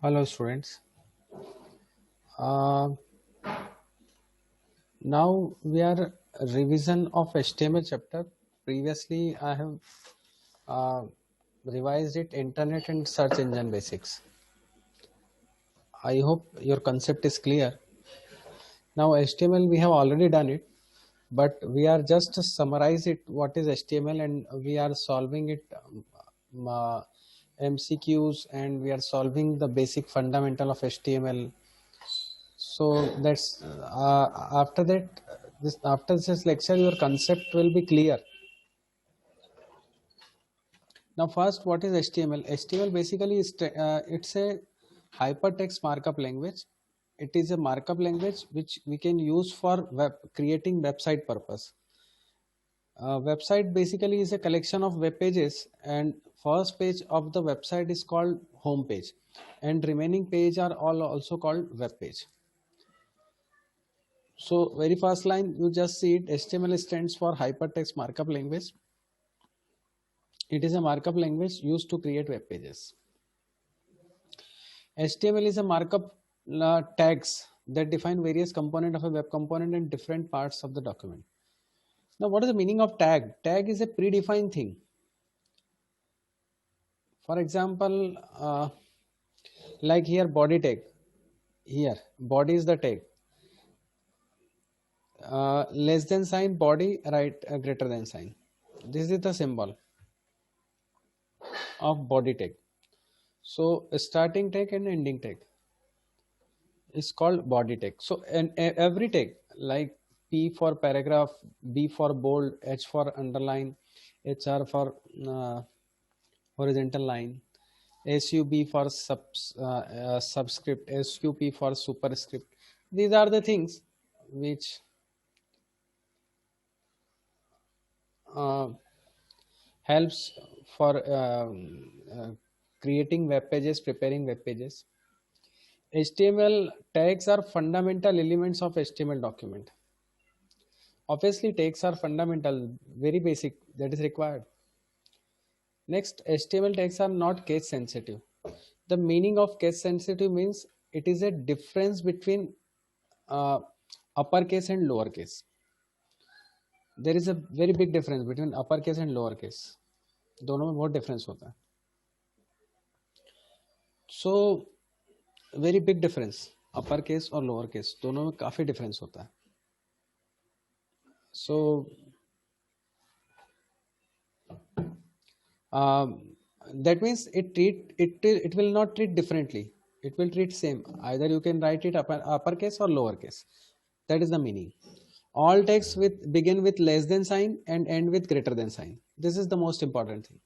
Hello students. Uh, Now we are revision of HTML chapter. Previously I have uh, revised it internet and search engine basics. I hope your concept is clear. Now HTML we have already done it, but we are just to summarize it what is HTML, and we are solving it MCQs, and we are solving the basic fundamental of HTML. So that's after that, this after this lecture your concept will be clear. Now first, what is HTML? HTML basically is it's a hypertext markup language. It is a markup language which we can use for creating website purpose. Website basically is a collection of web pages, and first page of the website is called home page, and remaining page are all also called web page. So very first line you just see it, HTML stands for hypertext markup language. It is a markup language used to create web pages. HTML is a markup tags that define various components of a web component and different parts of the document. Now what is the meaning of tag? Tag is a predefined thing. For example, like here body tag, here body is the tag, less than sign body, right, greater than sign. This is the symbol of body tag. So starting tag and ending tag is called body tag. So and every tag like P for paragraph, B for bold, H for underline, HR for horizontal line, SUB for subscript, SUP for superscript. These are the things which helps for creating web pages, preparing web pages. HTML tags are fundamental elements of HTML document. Obviously tags are fundamental, very basic, that is required. Next, HTML tags are not case sensitive. The meaning of case sensitive means it is a difference between uppercase and lowercase. There is a very big difference between uppercase and lowercase. दोनों में बहुत difference होता है. So very big difference, uppercase और lowercase दोनों में काफी difference होता है. So that means it will not treat differently. It will treat same. Either you can write it uppercase or lowercase. That is the meaning. All tags begin with less than sign and end with greater than sign. This is the most important thing.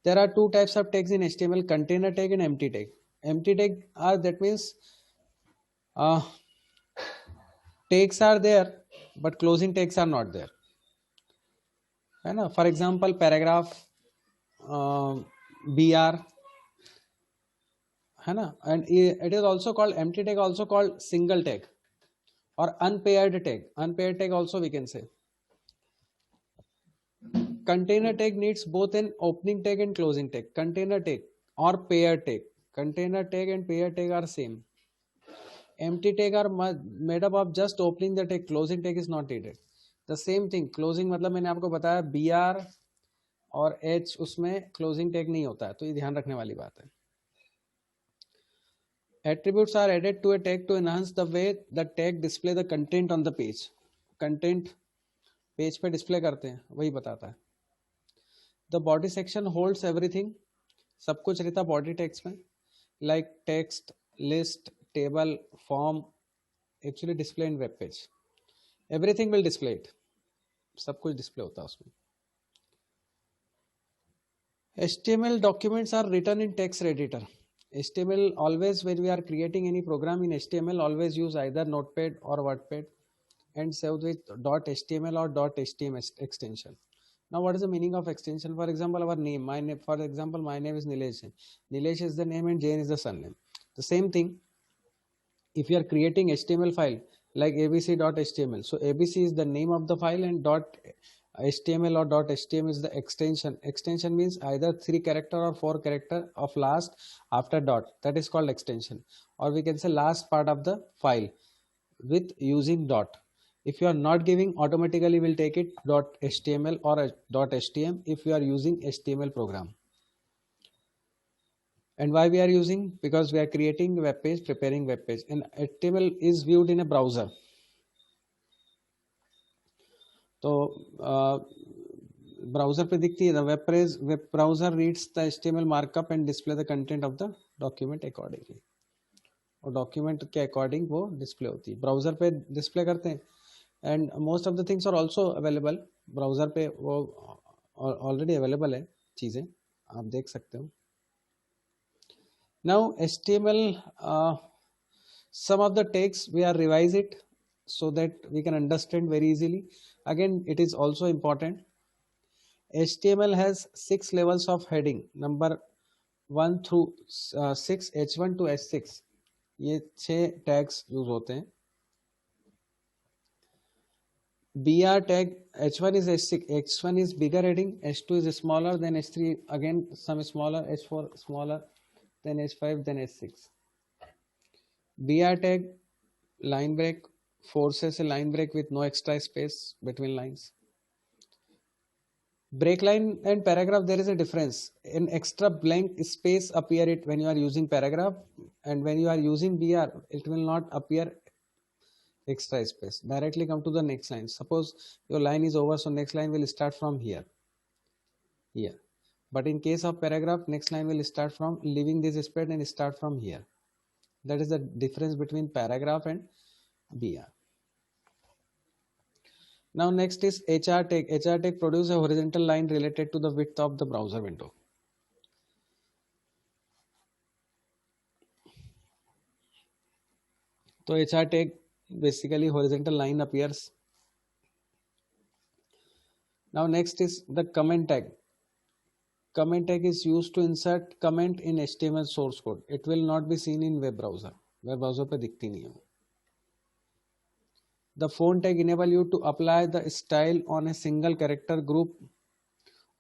There are two types of tags in HTML: container tag and empty tag. Empty tag are, that means tags are there but closing tags are not there. है ना? For example, paragraph, BR, है ना? And it is also called empty tag, also called single tag or unpaired tag. Unpaired tag also we can say. Container tag needs both an opening tag and closing tag. Container tag or pair tag. Container tag and pair tag are same. Empty tag are made up of just opening the tag. Closing tag is not needed. The same thing. Closing मतलब मैंने आपको बताया BR और H, उसमें closing tag नहीं होता है, तो ये ध्यान रखने वाली बात है. Attributes are added to a tag to enhance the way the tag display the content on the page. Content page पे डिस्प्ले करते हैं, वही बताता है. The body section holds everything. सब कुछ रहता बॉडी टेक्स्ट में, like text, list, table, form, actually display in web page. Everything will display it. सब कुछ डिस्प्ले होता है उसमें. HTML documents are written in text editor. HTML always, when we are creating any program in HTML, always use either Notepad or WordPad and save with .html or .html extension. Now what is the meaning of extension? For example, our name, my name, for example, my name is Nilesh. Nilesh is the name and Jane is the surname. The same thing, if you are creating HTML file like abc.html, so abc is the name of the file and HTML or .htm is the extension. Extension means either 3 character or 4 character of last after dot, that is called extension, or we can say last part of the file with using dot. If you are not giving, automatically will take it .html or .htm if you are using HTML program. And why we are using? Because we are creating web page, preparing web page, and HTML is viewed in a browser. तो browser पे दिखती है, web browser reads the HTML markup and display the content of the document accordingly, और document के according वो display होती है, browser पे डिस्प्ले करते हैं. And most of the things are also available browser पे, वो ऑलरेडी अवेलेबल है चीज़ें, आप देख सकते हो. Now HTML, some of the text we are revise it so that we can understand very easily. Again, it is also important. HTML has 6 levels of heading, number 1 through 6, H1 to H6. ये 6 tags use होते हैं. BR tag, H1 is H6, H1 is bigger heading, H2 is smaller, then H3 again some smaller, H4 smaller, then H5, then H6. BR tag, line break, forces a line break with no extra space between lines. Break line and paragraph, there is a difference. An extra blank space appear it when you are using paragraph, and when you are using BR, it will not appear extra space. Directly come to the next line. Suppose your line is over, so next line will start from here. But in case of paragraph, next line will start from leaving this space and start from here. That is the difference between paragraph and BR. Now next is HR tag. HR tag produces a horizontal line related to the width of the browser window. So HR tag, basically horizontal line appears. Now next is the comment tag. Comment tag is used to insert comment in HTML source code. It will not be seen in web browser. Web browser पे दिखती नहीं है. The font tag enable you to apply the style on a single character group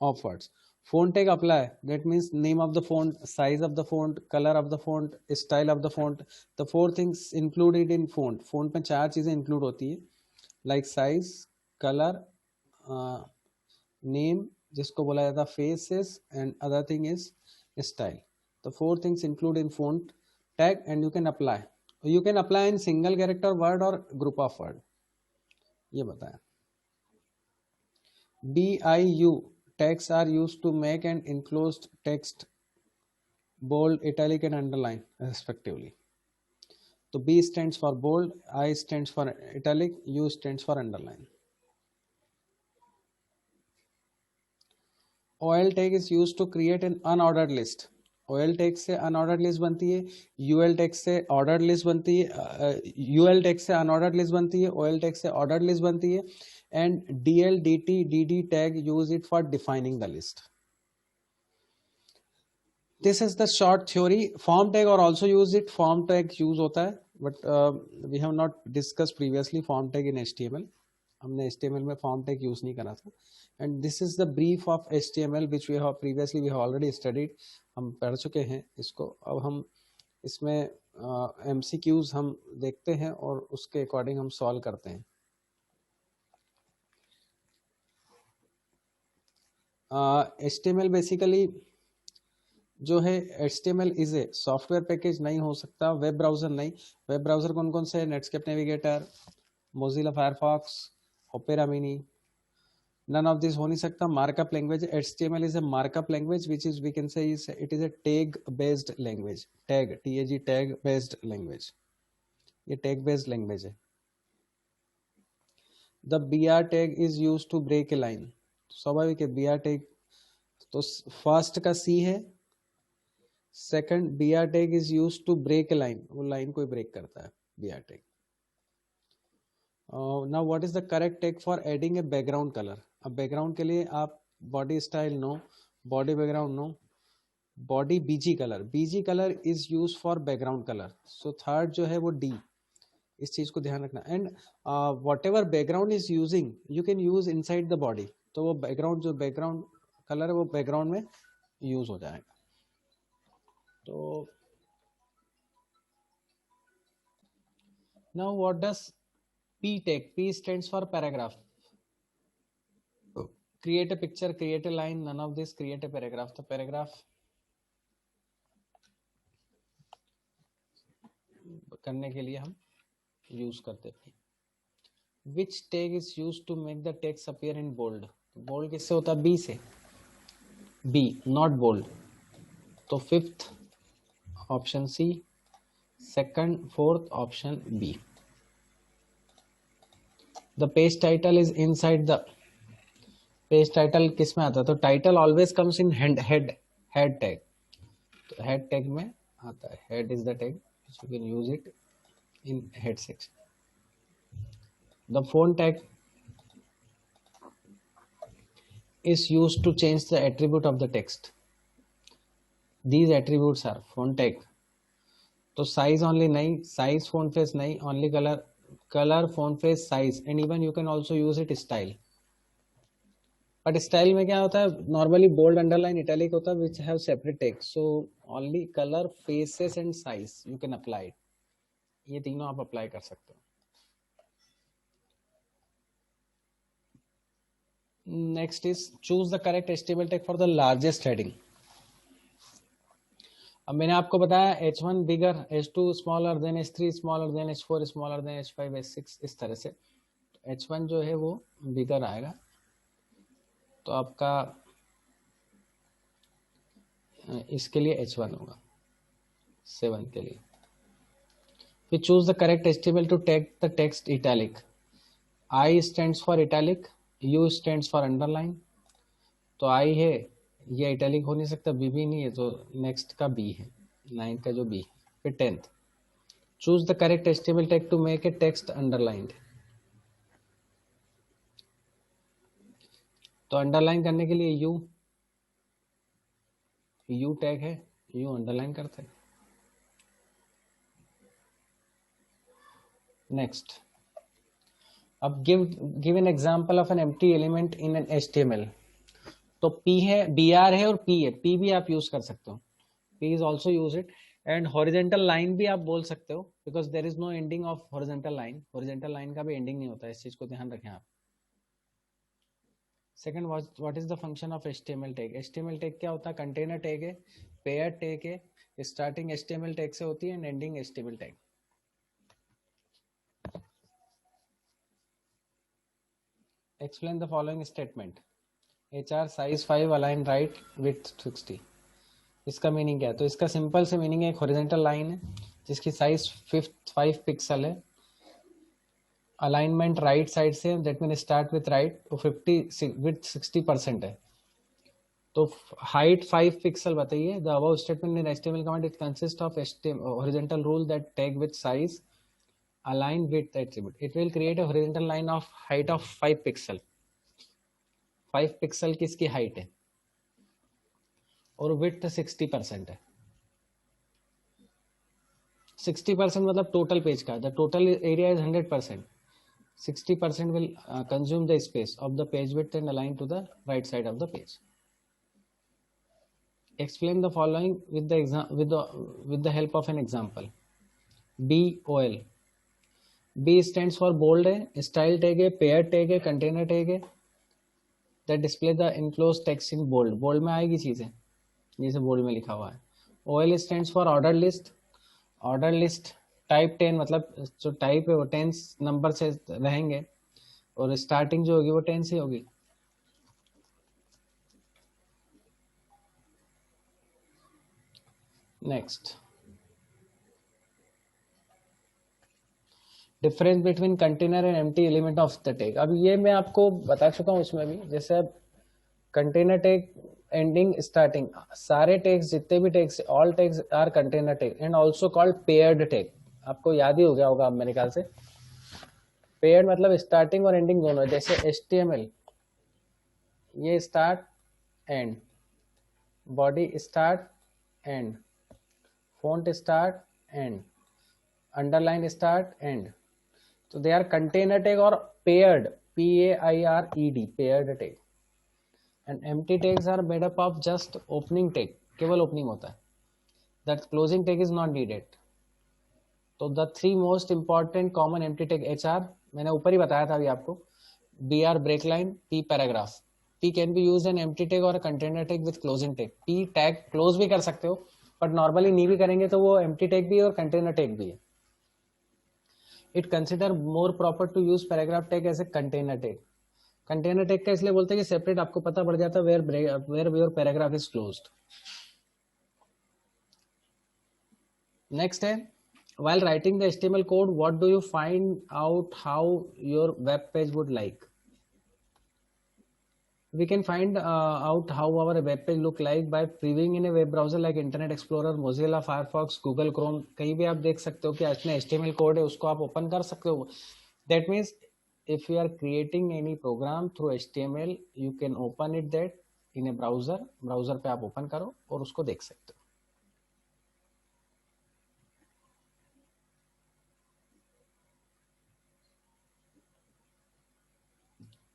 of words. Font tag apply, that means name of the font, size of the font, color of the font, style of the font. The 4 things included in font. Font में 4 चीजें include होती है, like size, color, name, जिसको बोला जाता है faces, and other thing is style. The 4 things include in font tag, and you can apply. You can apply in single character word or group of word. ये बताया. BIU tags are used to make an enclosed text bold, italic and underline respectively. So B stands for bold, I stands for italic, U stands for underline. OL tag is used to create an unordered list. OL tag से unordered list बनती है, UL tag से ordered list बनती है, UL tag से unordered list बनती है, OL tag से ordered list बनती है, and DL, DT, DD tag use it for defining the list. This is the short theory. Form tag or also use it. Form tag use होता है, but we have not discussed previously form tag in HTML. हमने HTML में form tag use नहीं करा था. And this is the brief of HTML which we have previously we have already studied. हम पढ़ चुके हैं इसको. अब हम इसमें MCQs हम देखते हैं और उसके अकॉर्डिंग हम सॉल्व करते हैं. HTML बेसिकली जो है, HTML is a software package, नहीं हो सकता वेब ब्राउजर. नहीं, वेब ब्राउजर कौन कौन से? Netscape navigator, Mozilla Firefox, opera mini. None of this हो नहीं सकता. Markup language, HTML is a markup language which is we can say is it is a tag based language. Tag, TAG, tag based language. ये tag based language है. The BR tag is used to break a line. स्वाभाविक है, BR tag तो first का C है. Second, BR tag is used to break a line. वो line को break करता है BR tag. Now what is the correct tag for adding a background color? अब बैकग्राउंड के लिए आप body style no, body background no, body BG colour. BG colour is use for background colour. So third जो है वो D. इस चीज को ध्यान रखना. And whatever background is using you can use inside the body. तो वो बैकग्राउंड जो बैकग्राउंड कलर है वो बैकग्राउंड में यूज हो जाएगा। तो now what does P take? P stands for paragraph. Create a picture, create a line, none of this, create a paragraph. तो paragraph करने के लिए हम यूज करते हैं। Which tag is used to make the text appear in bold? Bold किससे होता है? B से। B, not bold. तो fifth option C, second fourth option B. The page title is inside the page title किस में आता है? तो title always comes in head tag. तो हेड टैग में आता है, head is the tag, you can use it in head section. The font tag is used to change the attribute of the text. These attributes are font tag. तो size only नहीं, size font face नहीं, only color font face size, and even you can also use it style. But style में क्या होता है? Normally bold, underline, italic होता है, which have separate text. So only color, faces and size you can apply it. ये तीनों आप apply कर सकते हो। Next is choose the correct HTML tag for the largest heading. अब मैंने आपको बताया H1 बिगर, H2 smaller than H3 smaller than H4 smaller than H5 H6 इस तरह से। H1 जो है वो बिगर आएगा, तो आपका इसके लिए H1 होगा 7 के लिए। फिर choose the correct HTML to tag the text italic. I stands for italic, U stands for underline. तो I है, ये इटैलिक हो नहीं सकता, B भी नहीं है, तो नेक्स्ट का B है, 9 का जो B है। फिर 10th, choose the correct HTML tag to make a text underlined. तो अंडरलाइन करने के लिए U टैग है, U अंडरलाइन करते हैं। नेक्स्ट, अब give an example of an empty element in an HTML। तो P है, BR है और P है, P भी आप यूज कर सकते हो, P is also use it. And horizontal line भी आप बोल सकते हो, because there is no ending of horizontal line. Horizontal line का भी एंडिंग नहीं होता है, इस चीज को ध्यान रखें आप। Second, what is the function of HTML tag? HTML tag क्या होता है? कंटेनर टैग है, पेयर टैग है, स्टार्टिंग HTML टैग से होती है and ending HTML tag. Explain the following statement. HR size 5 align right with 60। इसका मीनिंग क्या है? तो इसका सिंपल से मीनिंग है, एक हॉरिजॉन्टल लाइन है जिसकी साइज 5 पिक्सल है, अलाइनमेंट राइट साइड से, that mean start with right, तो 50 विथ 60% है। तो हाइट 5 पिक्सल बताइए। The above statement in HTML command it consist of horizontal rule that tag with size align with attribute. It will create a horizontal line of height of 5 pixel. 5 pixel की इसकी height है और width 60% है। 60% मतलब total page का, the total area is 100%। 60% will consume the space of the page width and align to the right side of the page. Explain the following with the help of an example. BOL. B stands for bold है, style tag है, pair tag है, container tag है, that display the enclose text in bold. Bold में आएगी चीजें जैसे bold में लिखा हुआ है। OL stands for order list. Order list type 10, मतलब जो टाइप है वो 10 नंबर से रहेंगे और स्टार्टिंग जो होगी वो 10 से होगी। Next, difference between container and empty element of the tag. अब ये मैं आपको बता चुका हूँ इसमें भी, जैसे अब कंटेनर टैग एंडिंग स्टार्टिंग, सारे टैग्स जितने भी tags, all tags are container tag and also called paired tag. आपको याद ही हो गया होगा मेरे ख्याल से। पेयर्ड मतलब स्टार्टिंग और एंडिंग दोनों, जैसे HTML ये start end, body start end, font start end, underline start end, तो दे आर कंटेनर टैग और paired, PAIRED, paired tag. And empty tags are made up of just opening tag, केवल opening होता है, that closing tag is not needed. तो the three most important common empty tag H R, मैंने ऊपर ही बताया था अभी आपको, B R break line, P paragraph. P can be use an empty tag और container tag with closing tag. P tag close भी कर सकते हो, बट नॉर्मली नहीं भी करेंगे तो वो एम्प्टी टैग भी है और कंटेनर टैग भी है। It consider more proper to use paragraph tag as a container tag. Container tag का इसलिए बोलते हैं कि सेपरेट आपको पता पड़ जाता है where your paragraph is closed. Next है, while writing the HTML code, what do you find out how your web page would like? We can find out how our web page look like by previewing in a web browser like Internet Explorer, Mozilla Firefox, Google Chrome। कहीं भी आप देख सकते हो कि इसमें HTML code है, उसको आप ओपन कर सकते हो। That means if you are creating any program through HTML, you can open it that in a browser। Browser पे आप ओपन करो और उसको देख सकते हो।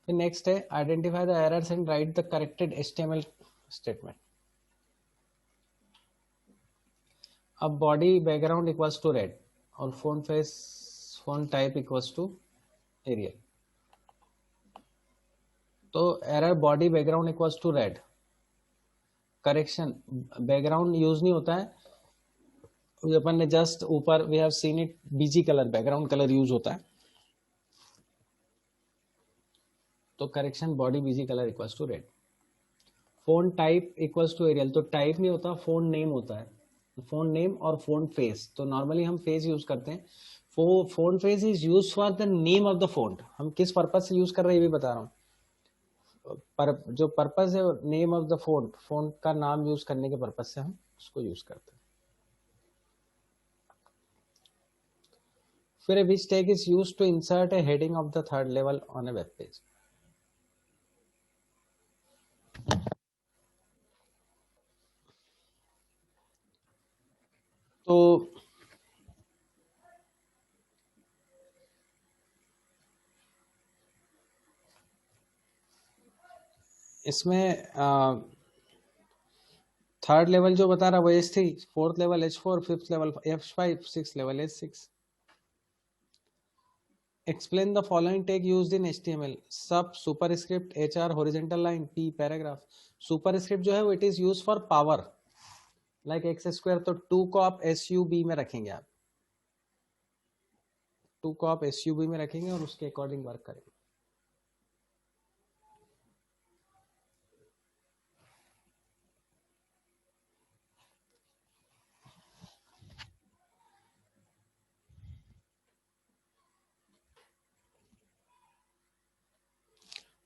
फिर नेक्स्ट है, identify the errors and write the corrected HTML statement. अब body background equals to red और font face font type equals to Arial. तो error body background equals to red, correction background use नहीं होता है, अपन ने just ऊपर we have seen it BG colour, background colour use होता है। तो correction body BG colour equals to red. Font type equals to Arial, तो टाइप नहीं होता, फोन नेम होता है, फोन नेम और फोन फेस। तो नॉर्मली हम फेस यूज करते हैं। Phone face is use for the name of the phone. हम किस पर्पज से यूज कर रहे हैं ये भी बता रहा हूँ। जो पर्पज है name of the phone, phone का नाम यूज करने के पर्पज से हम उसको यूज करते हैं। फिर which tag is used to insert a heading of the third level on a web page. तो इसमें थर्ड लेवल जो बता रहा वो H3, fourth level H4, fifth level F5, six level H6। Explain the following tag used in HTML: sub, superscript, HR, horizontal line, P, paragraph। superscript जो है वो it is used for power, like x square। तो 2 को आप SUB में रखेंगे, आप 2 को आप SUB में रखेंगे और उसके अकॉर्डिंग वर्क करेंगे।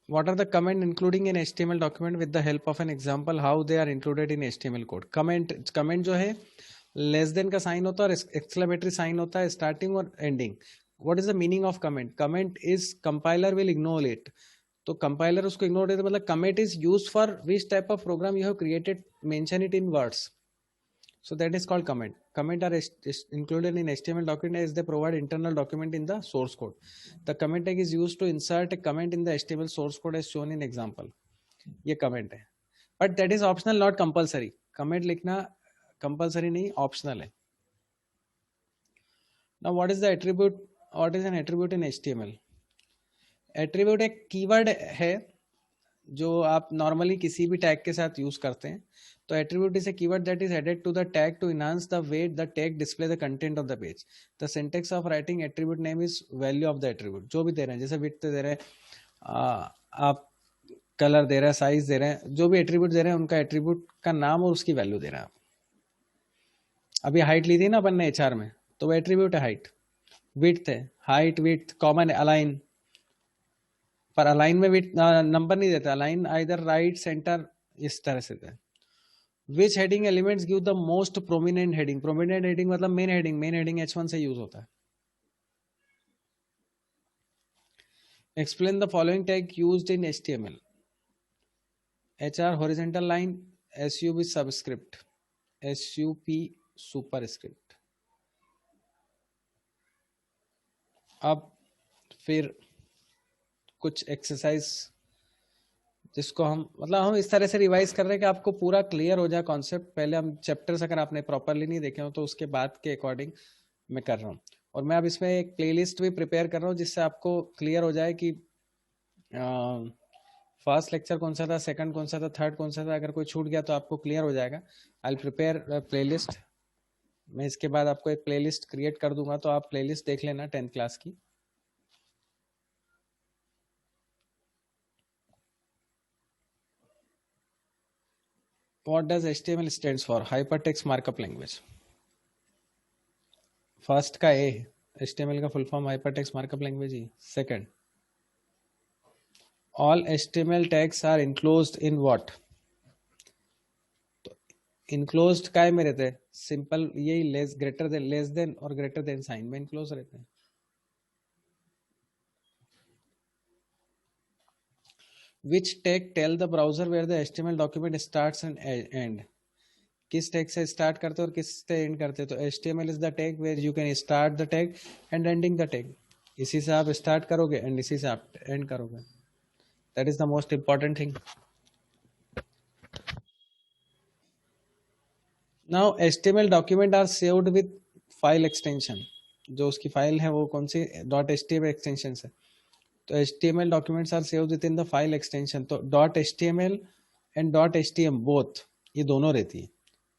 What are the comment including in HTML document with the help of an example how they are included in HTML code? comment जो है लेस देन का साइन होता है और एक्सक्लेमेटरी साइन होता है स्टार्टिंग और ending. What is the meaning of comment? Comment is compiler will ignore it. तो कंपाइलर उसको इग्नोर देता, मतलब comment is used for which type of program you have created, mention it in words, so that is called comment। comment are included in HTML document as they provide internal document in the source code। the comment tag is used to insert a comment in the HTML source code as shown in example। ये comment है, but that is optional not compulsory। comment लिखना compulsory नहीं, optional है। now what is the attribute? what is an attribute in HTML? attribute एक keyword है जो आप normally किसी भी टैग के साथ यूज करते हैं। तो attribute is a keyword that is added to the tag to enhance the way the tag display the content of the page. The syntax of writing attribute name is value of the attribute. जो भी दे रहे हैं, जैसे width दे रहे हैं, आप colour दे रहे हैं, साइज दे रहे हैं, जो भी एट्रीब्यूट दे रहे हैं उनका एट्रीब्यूट का नाम और उसकी वैल्यू दे रहे हैं आप। अभी हाइट ली थी ना अपन ने HR में, तो वो एट्रीब्यूट है हाइट। विड्थ है, हाइट विड्थ कॉमन है। अलाइन, पर अलाइन में विड्थ नंबर नहीं देता, अलाइन आइदर राइट सेंटर इस तरह से है। Which heading elements give the most prominent heading? prominent heading मतलब main heading, main heading H1 से यूज होता है। Explain the following tag used in HTML: HR horizontal line, SUB subscript, SUP superscript। अब फिर कुछ एक्सरसाइज जिसको हम मतलब हम इस तरह से रिवाइज कर रहे हैं कि आपको पूरा क्लियर हो जाए कॉन्सेप्ट। पहले हम चैप्टर्स अगर आपने प्रॉपरली नहीं देखे हो तो उसके बाद के अकॉर्डिंग मैं कर रहा हूँ। और मैं अब इसमें एक प्लेलिस्ट भी प्रिपेयर कर रहा हूँ जिससे आपको क्लियर हो जाए कि फर्स्ट लेक्चर कौन सा था, सेकंड कौन सा था, थर्ड कौन सा था। अगर कोई छूट गया तो आपको क्लियर हो जाएगा। I prepare playlist. मैं इसके बाद आपको एक प्लेलिस्ट क्रिएट कर दूंगा तो आप प्लेलिस्ट देख लेना 10th क्लास की। What does HTML stands for? Hypertext Markup Language. First का ए, HTML का full form hypertext markup language ही। Second, all HTML tags are enclosed in what? तो इनक्लोज्ड काय में रहते हैं? सिंपल यही less greater than, less than और ग्रेटर देन साइन में इनक्लोज रहते हैं। Which tag tell the browser where the HTML document starts and end? किस टैग से स्टार्ट करते हो और किस से एंड करते हो? तो HTML is the tag where you can start the tag and ending the tag. इसी से आप स्टार्ट करोगे एंड इसी से आप एंड करोगे। That is the most important thing. Now HTML document are saved with file extension. जो उसकी फाइल है वो कौन सी? .html एक्सटेंशन से। तो HTML documents are saved with in the file extension. तो .html एंड .htm बोथ, ये दोनों रहती है।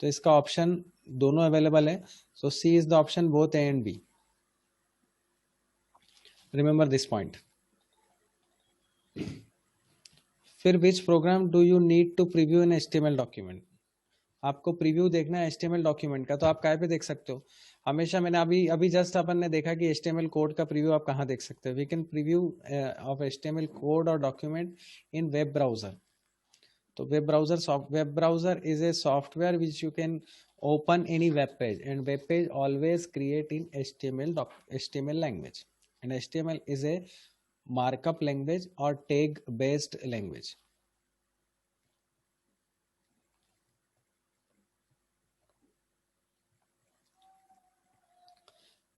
तो इसका ऑप्शन दोनों अवेलेबल है। So C is the option, both A and B. Remember this point. फिर which program do you need to preview in HTML document? आपको प्रीव्यू देखना है HTML डॉक्यूमेंट का, तो आप काय पे देख सकते हो? हमेशा मैंने अभी जस्ट अपन ने देखा कि HTML कोड का प्रीव्यू आप कहाँ देख सकते हो? We can preview of HTML code और डॉक्यूमेंट इन वेब ब्राउजर। तो web browser is a software which you can open any web page, and web page always create in HTML language, and HTML is a markup language or tag based language.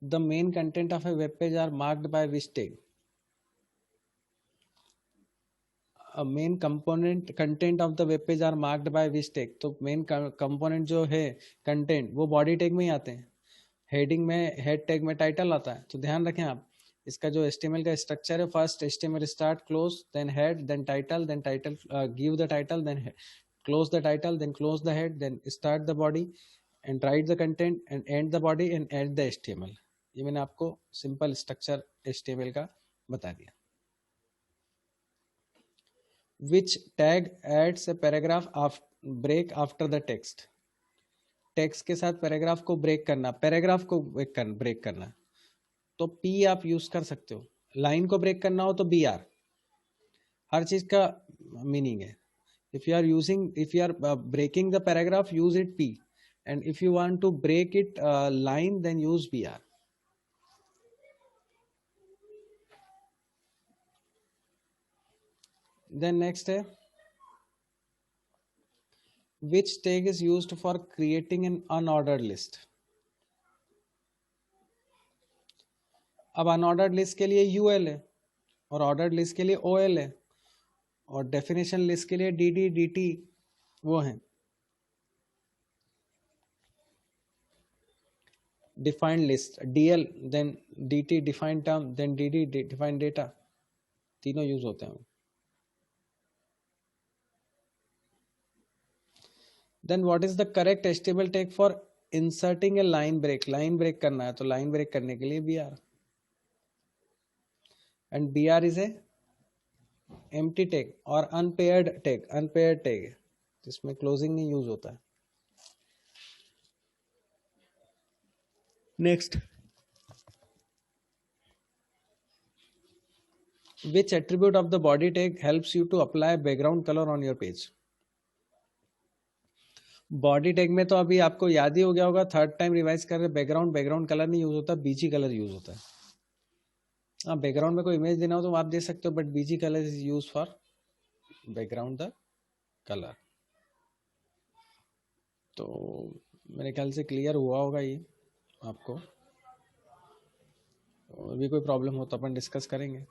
The main content of a web page are marked by which tag? Main component content of the web page are marked by which tag? तो main component जो है content वो body tag में ही आते हैं। Heading में, head tag में title आता है। तो ध्यान रखें आप, इसका जो HTML का स्ट्रक्चर है, first HTML start, close, then head, then title give the title, then close the title, then close the head, then start the body and write the content and end the body and end the HTML। ये मैंने आपको simple structure HTML का बता दिया। Which tag adds a paragraph break after the text? Text के साथ paragraph को break करना, पैराग्राफ को ब्रेक करना, तो P आप यूज कर सकते हो। लाइन को ब्रेक करना हो तो BR। हर चीज का मीनिंग है। If you are breaking the paragraph, use it P, and if you want to break it line, then use BR. Then next है, which tag is used for creating an unordered list? अब unordered list के लिए UL है और ordered list के लिए OL है और डेफिनेशन लिस्ट के लिए DD DT वो है। Defined list DL, then DT defined term, then DD defined data, तीनों यूज होते हैं। Then what is the correct HTML tag for inserting a line break? Line break करना है तो लाइन ब्रेक करने के लिए BR, and BR is a empty tag और अनपेयर्ड टैग है जिसमें क्लोजिंग नहीं यूज होता है। Next, which attribute of the body tag helps you to apply background color on your page? Body tag में तो अभी आपको याद ही हो गया होगा, थर्ड टाइम रिवाइज कर रहे, बैकग्राउंड कलर नहीं यूज होता, BG कलर यूज होता है। हाँ, बैकग्राउंड में कोई इमेज देना हो तो आप दे सकते हो, but BG colour is use for background the colour. तो मेरे ख्याल से क्लियर हुआ होगा ये आपको। अभी कोई प्रॉब्लम हो तो अपन डिस्कस करेंगे।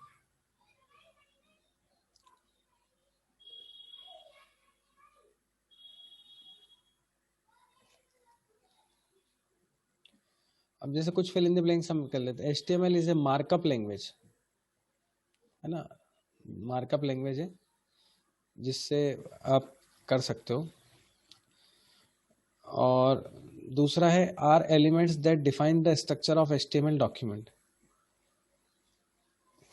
अब जैसे कुछ फिल इन द ब्लैंक्स हम कर लेते हैं। HTML is a markup language, है ना, मार्कअप लैंग्वेज है जिससे आप कर सकते हो। और दूसरा है are elements that define the structure of HTML document,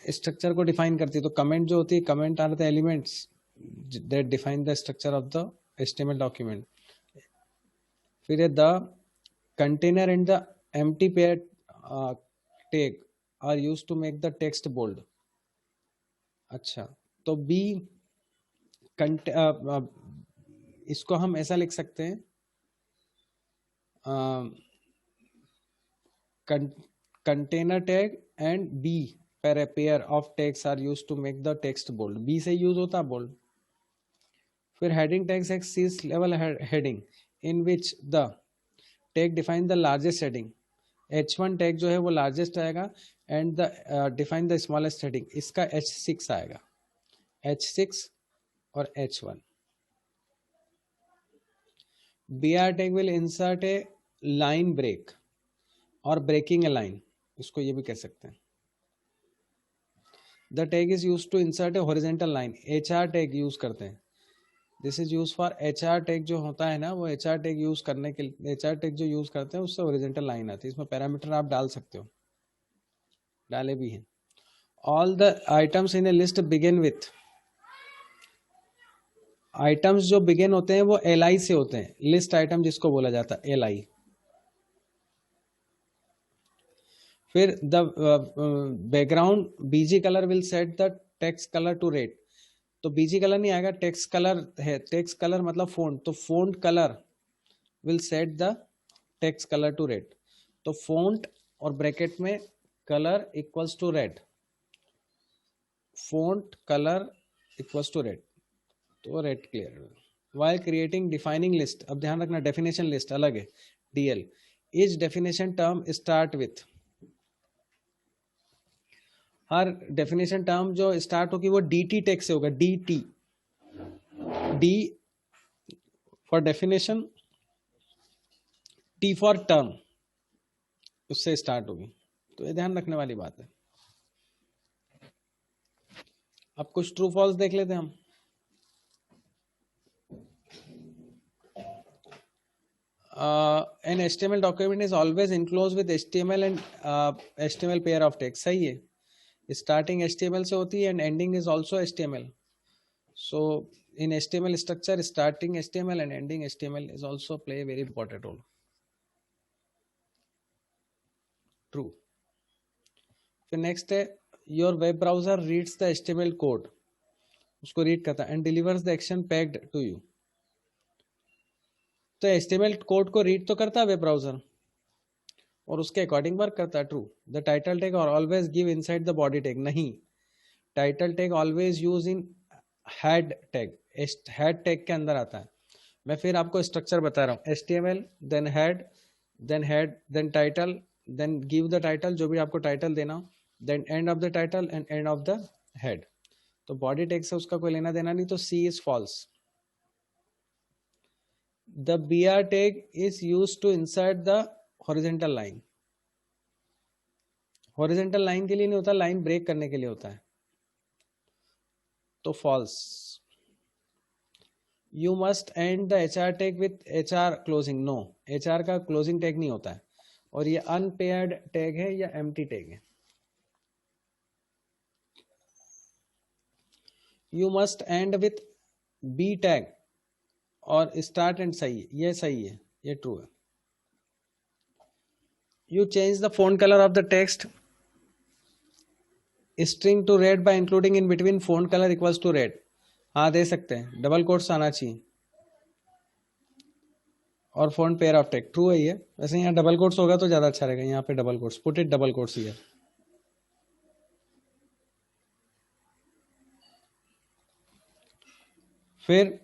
structure को डिफाइन करती है। तो कमेंट जो होती है, comment are the elements that define the structure of the HTML document. फिर है the container and the empty pair tag are used to make the text bold. अच्छा, तो बी इसको हम ऐसा लिख सकते हैं, container tag and B pair of tags are used to make the text bold. B से यूज होता है बोल्ड। फिर हेडिंग टैग्स एक सीस level heading in which the tag define the largest heading. H1 tag जो है वो largest आएगा and the define the smallest heading, इसका H6 आएगा, H6 और H1। BR tag will insert a line break और ब्रेकिंग ए लाइन, इसको ये भी कह सकते हैं। The tag is use to insert a horizontal line, HR tag use करते हैं। This is use for HR tag जो होता है ना, वो HR टैग यूज करने के लिए, HR टैग जो यूज करते हैं उससे हॉरिजेंटल लाइन आती है। इसमें पैरामीटर आप डाल सकते हो, डाले भी हैं। All the items in A list begin with, items जो बिगिन होते हैं वो LI से होते हैं, लिस्ट आइटम जिसको बोला जाता है LI। फिर the background BG colour will set the text colour to red. तो BG कलर नहीं आएगा, टेक्स्ट कलर है, टेक्स्ट कलर मतलब फोंट, तो font colour will set the text colour to red. तो फोंट और ब्रैकेट में colour equals to red, font colour equals to red, तो red clear. While creating defining list, अब ध्यान रखना डेफिनेशन लिस्ट अलग है, DL। Each definition term start with, her definition term जो स्टार्ट होगी वो DT टैग से होगा, DT, D for definition, T for term, उससे स्टार्ट होगी। तो ये ध्यान रखने वाली बात है। अब कुछ ट्रू फॉल्स देख लेते हैं हम। An HTML document is always enclosed with HTML and HTML pair of text, सही है। Starting HTML से होती है and ending is also HTML. So in HTML structure, starting HTML and ending HTML is also play a very important role. True. फिर next है your web browser reads the HTML code, उसको read करता है and delivers the action packed to you। तो HTML code को read तो करता है वेब ब्राउजर और उसके अकॉर्डिंग वर्क करता है। ट्रू। द टाइटल टैग और always give inside the body tag, नहीं, title tag always use in head tag, head tag के अंदर आता है। मैं फिर आपको स्ट्रक्चर बता रहा हूँ, HTML then head then title then give the title, जो भी आपको टाइटल देना हो, then end of the title and end of the head. तो बॉडी टैग से उसका कोई लेना देना नहीं, तो C is false. The BR tag is used to insert the horizontal line, horizontal line के लिए नहीं होता, लाइन ब्रेक करने के लिए होता है, तो false। You must end the HR tag with HR closing, no, HR का closing tag नहीं होता है, और ये unpaired tag है या empty tag है। You must end with B tag और स्टार्ट एंड, सही है, ये सही है, ये ट्रू है। You change the font colour of the text string to red by including in between font colour equals to red, हाँ दे सकते हैं, डबल कोट्स आना चाहिए और font pair of text, true है ये। वैसे यहाँ डबल कोट्स होगा तो ज्यादा अच्छा रहेगा, यहाँ पे double quotes, put it double quotes here. फिर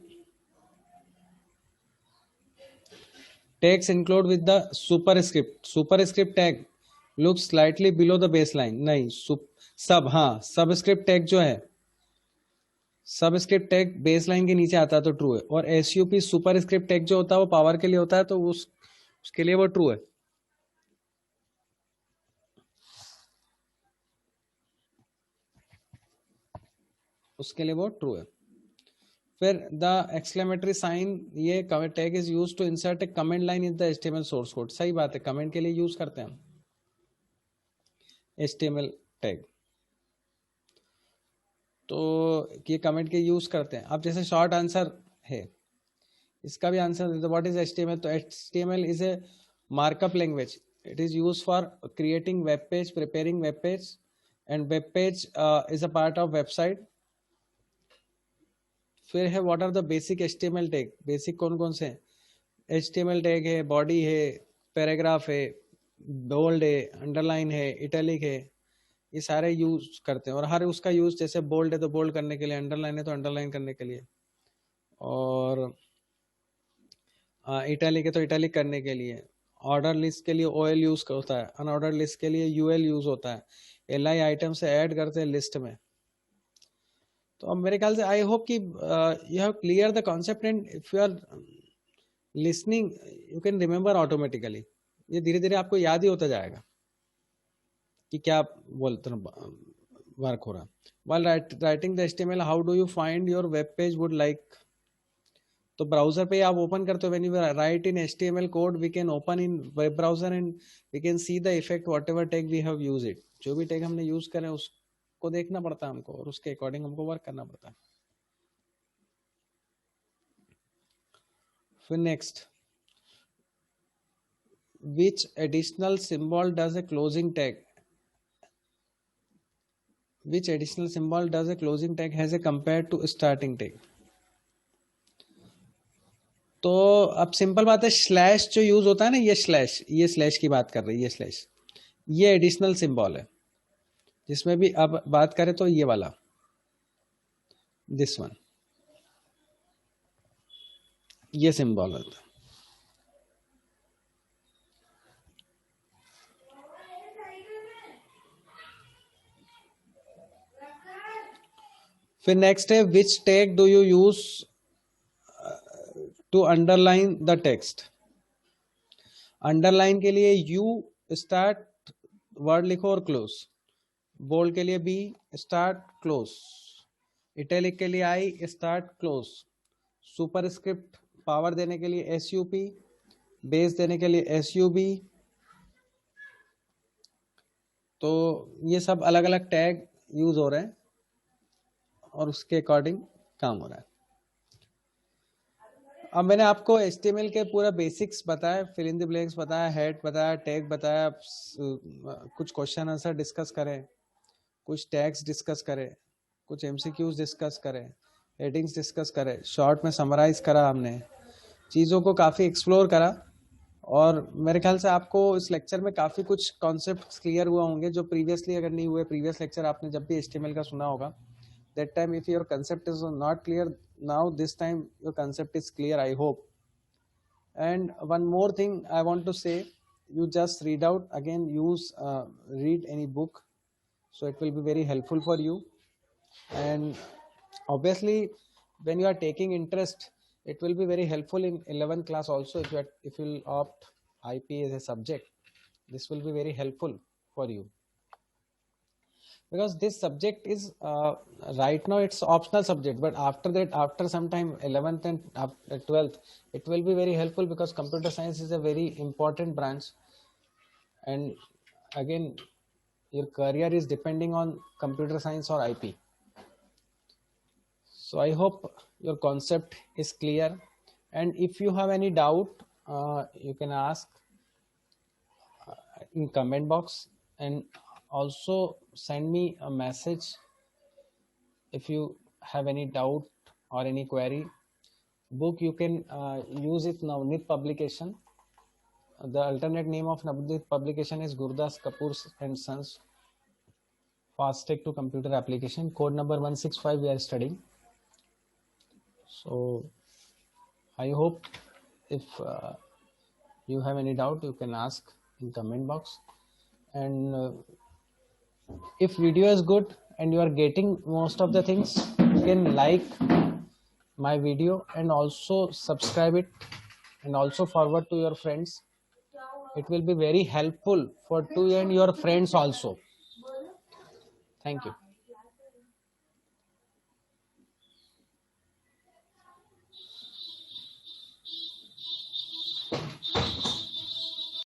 tags include with the superscript, superscript tag look slightly below the baseline, नहीं, सब, हाँ, सबस्क्रिप्ट टैग जो है, सबस्क्रिप्ट टैग बेसलाइन के नीचे आता है तो ट्रू है। और SUP सुपरस्क्रिप्ट टैग जो होता है वो पावर के लिए होता है, तो उसके लिए वो ट्रू है। उसके लिए वो ट्रू है। फिर द एक्सक्लेमेटरी साइन, ये tag is use to insert a comment line in the HTML source code. सही बात है, कमेंट के लिए यूज करते हैं हम एचटीएमएल टैग, तो ये कमेंट के यूज करते हैं। अब जैसे शॉर्ट आंसर है, इसका भी आंसर, व्हाट इज एचटीएमएल? तो HTML is a markup language, it is use for creating web page, preparing web page, and web page is a part of website. फिर है what are the basic HTML tag, basic कौन कौन से हैं? HTML tag है, body है, paragraph है, bold है, अंडरलाइन है, इटैलिक है, ये सारे यूज करते हैं। और हर उसका यूज, जैसे बोल्ड है तो बोल्ड करने के लिए, अंडरलाइन है तो अंडरलाइन करने के लिए, और इटैलिक है तो इटैलिक करने के लिए। ऑर्डर लिस्ट के लिए ओएल यूज होता है, अनऑर्डर लिस्ट के लिए यूएल यूज होता है। एलआई आइटम से ऐड करते हैं लिस्ट में। तो अब मेरे ख्याल से आई होप कि you have clear the concept, and if you are listening you can remember automatically. ये धीरे धीरे आपको याद ही होता जाएगा कि क्या बोलते वर्क हो रहा। While writing the HTML, how do you find your web page would like? तो ब्राउजर पे आप ओपन करते हो, when you write in HTML code, we can open in web browser and we can see the effect whatever tag we have used it. जो भी tag हमने use करें उसको देखना पड़ता है हमको, और उसके अकॉर्डिंग हमको वर्क करना पड़ता है। फिर next, which additional symbol does a closing tag? Which additional symbol does a closing tag has a compared to starting tag? तो अब सिंपल बात है, स्लैश जो यूज होता है ना, ये स्लैश की बात कर रही है, ये स्लैश, ये एडिशनल सिंबल है। जिसमें भी अब बात करें तो ये वाला, दिस वन, ये सिंबल है। फिर नेक्स्ट है, which tag do you use to underline the text? Underline के लिए यू स्टार्ट वर्ड लिखो और क्लोज, बोल्ड के लिए बी स्टार्ट क्लोज, इटैलिक के लिए I start close, superscript power देने के लिए एस यू पी, बेस देने के लिए एस यू बी। तो ये सब अलग अलग टैग यूज हो रहे हैं और उसके अकॉर्डिंग काम हो रहा है। अब मैंने आपको HTML के पूरा बेसिक्स बताया, फिल इन द ब्लैंक्स बताया, हेड बताया, टैग बताया, कुछ क्वेश्चन आंसर डिस्कस करें, कुछ टैग्स डिस्कस करें, कुछ MCQs डिस्कस करें, हेडिंग्स डिस्कस करें, शॉर्ट में समराइज करा हमने, चीज़ों को काफ़ी एक्सप्लोर करा। और मेरे ख्याल से आपको इस लेक्चर में काफ़ी कुछ कॉन्सेप्ट्स क्लियर हुआ होंगे जो प्रीवियसली अगर नहीं हुए, प्रीवियस लेक्चर आपने जब भी HTML का सुना होगा, that time if your concept is not clear, now this time your concept is clear, I hope. And one more thing I want to say, you just read out again, read any book, so it will be very helpful for you. And obviously when you are taking interest, it will be very helpful in 11th class also. If you will opt IP as a subject, this will be very helpful for you, because this subject is right now it's optional subject, but after that, after some time 11th and 12th, it will be very helpful, because computer science is a very important branch, and again your career is depending on computer science or IP. So I hope your concept is clear, and if you have any doubt, you can ask in comment box, and also send me a message if you have any doubt or any query. Book you can use it, Navneet Publication. The alternate name of Navneet Publication is Gurdas Kapoor and Sons, Fast Track to Computer Application, code number 165 we are studying. So I hope if you have any doubt, you can ask in comment box. And if video is good and you are getting most of the things, you can like my video and also subscribe it, and also forward to your friends. It will be very helpful for you and your friends also. Thank you.